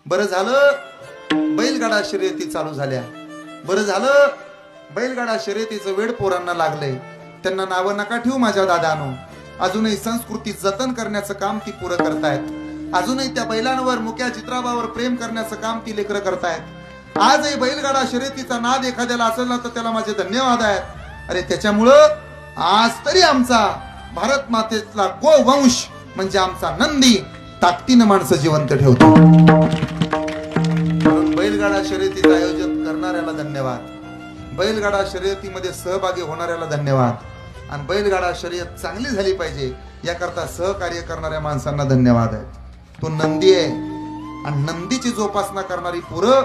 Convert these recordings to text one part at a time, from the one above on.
बरं झालं बैलगाडा शर्यती चालू झाल्या, बरं झालं बैलगाडा शर्यतीचं वेड पोरांना लागलंय. त्यांना नावं नका ठेवू माझ्या दादानो, अजूनही संस्कृती जतन करण्याचं काम ती पुरं करतायत. अजूनही त्या बैलांवर मुक्या चित्राबावर प्रेम करण्याचं काम ती लेकरं करतायत. आजही बैलगाडा शर्यतीचा नाद एखाद्याला असेल ना तर त्याला माझे धन्यवाद आहेत. अरे त्याच्यामुळं आज तरी आमचा भारत मातेतला गोवंश म्हणजे आमचा नंदी ताकदीनं माणसं जिवंत ठेवतो. म्हणून बैलगाडा शर्यतीचं आयोजन करणाऱ्याला धन्यवाद, बैलगाडा शर्यतीमध्ये सहभागी होणाऱ्याला धन्यवाद, आणि बैलगाडा शर्यत चांगली झाली पाहिजे याकरता सहकार्य करणाऱ्या माणसांना धन्यवाद आहे. तो नंदी आहे आणि नंदीची जोपासना करणारी पुरं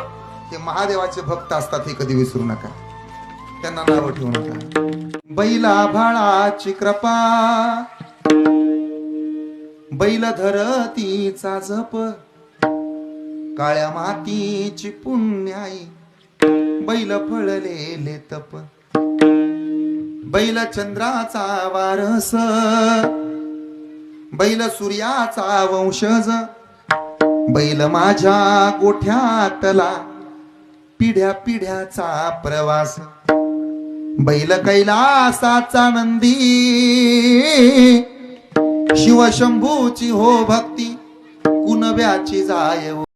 हे महादेवाचे भक्त असतात, हे कधी विसरू नका, त्यांना नाव ठेवू नका. बैला भाळाची कृपा बैल धरतीचा जप, काळ्या मातीची पुण्याई बैल फळलेले तप. बैल चंद्राचा वारस बैल सूर्याचा वंशज, बैल माझ्या गोठ्यातला पिढ्या पिढ्याचा प्रवास. बैल कैलासाचा नंदी शिवशंभूची हो भक्ती, कुणब्याची जाय